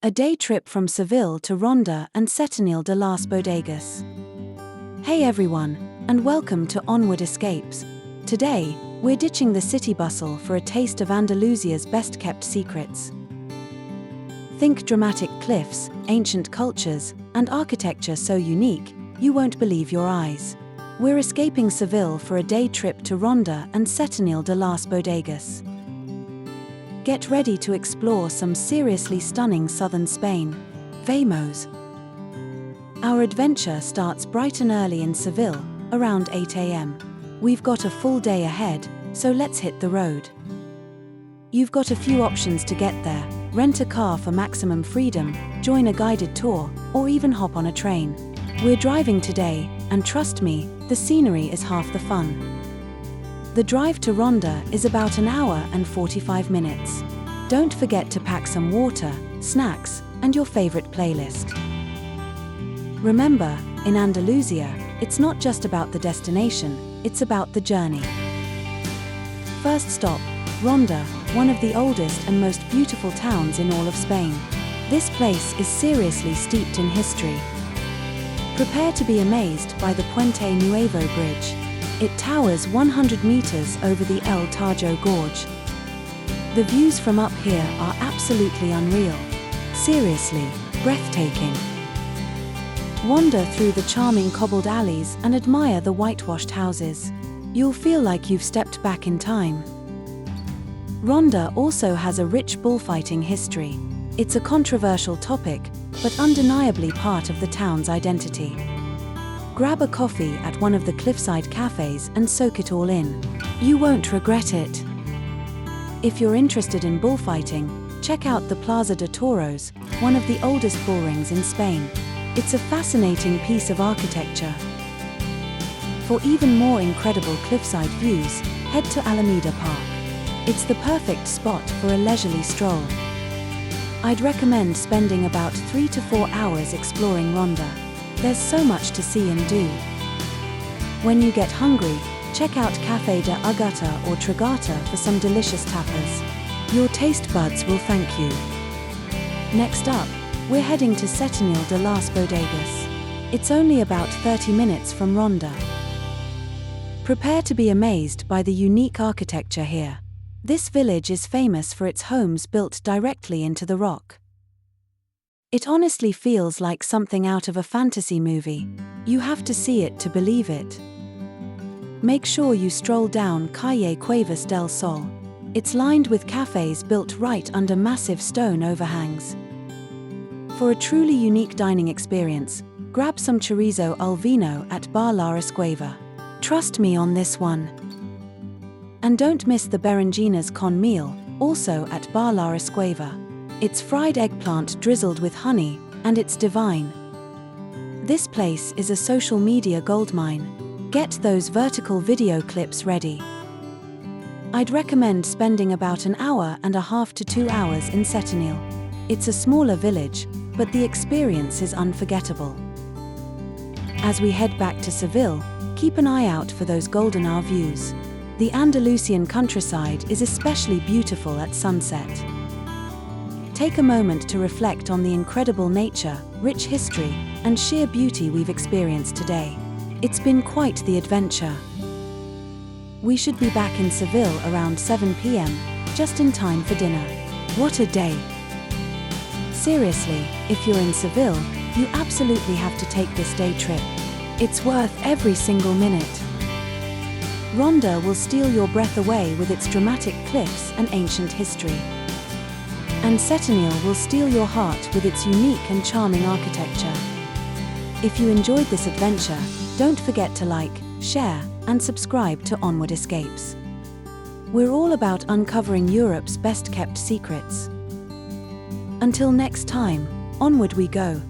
A day trip from Seville to Ronda and Setenil de las Bodegas. Hey everyone, and welcome to Onward Escapes. Today, we're ditching the city bustle for a taste of Andalusia's best-kept secrets. Think dramatic cliffs, ancient cultures, and architecture so unique, you won't believe your eyes. We're escaping Seville for a day trip to Ronda and Setenil de las Bodegas. Get ready to explore some seriously stunning southern Spain. Vamos! Our adventure starts bright and early in Seville, around 8 a.m. We've got a full day ahead, so let's hit the road. You've got a few options to get there: rent a car for maximum freedom, join a guided tour, or even hop on a train. We're driving today, and trust me, the scenery is half the fun. The drive to Ronda is about an hour and 45 minutes. Don't forget to pack some water, snacks, and your favorite playlist. Remember, in Andalusia, it's not just about the destination, it's about the journey. First stop, Ronda, one of the oldest and most beautiful towns in all of Spain. This place is seriously steeped in history. Prepare to be amazed by the Puente Nuevo Bridge. It towers 100 meters over the El Tajo Gorge. The views from up here are absolutely unreal. Seriously, breathtaking. Wander through the charming cobbled alleys and admire the whitewashed houses. You'll feel like you've stepped back in time. Ronda also has a rich bullfighting history. It's a controversial topic, but undeniably part of the town's identity. Grab a coffee at one of the cliffside cafes and soak it all in. You won't regret it. If you're interested in bullfighting, check out the Plaza de Toros, one of the oldest bullrings in Spain. It's a fascinating piece of architecture. For even more incredible cliffside views, head to Alameda Park. It's the perfect spot for a leisurely stroll. I'd recommend spending about 3 to 4 hours exploring Ronda. There's so much to see and do. When you get hungry, check out Café de Agata or Tragata for some delicious tapas. Your taste buds will thank you. Next up, we're heading to Setenil de las Bodegas. It's only about 30 minutes from Ronda. Prepare to be amazed by the unique architecture here. This village is famous for its homes built directly into the rock. It honestly feels like something out of a fantasy movie. You have to see it to believe it. Make sure you stroll down Calle Cuevas del Sol. It's lined with cafes built right under massive stone overhangs. For a truly unique dining experience, grab some chorizo al vino at Bar La Escueva. Trust me on this one. And don't miss the Berenjenas con meal, also at Bar La Escueva. It's fried eggplant drizzled with honey, and it's divine. This place is a social media goldmine. Get those vertical video clips ready. I'd recommend spending about an hour and a half to 2 hours in Setenil. It's a smaller village, but the experience is unforgettable. As we head back to Seville, keep an eye out for those golden hour views. The Andalusian countryside is especially beautiful at sunset. Take a moment to reflect on the incredible nature, rich history, and sheer beauty we've experienced today. It's been quite the adventure. We should be back in Seville around 7 p.m, just in time for dinner. What a day! Seriously, if you're in Seville, you absolutely have to take this day trip. It's worth every single minute. Ronda will steal your breath away with its dramatic cliffs and ancient history. And Setenil will steal your heart with its unique and charming architecture. If you enjoyed this adventure, don't forget to like, share, and subscribe to Onward Escapes. We're all about uncovering Europe's best-kept secrets. Until next time, onward we go.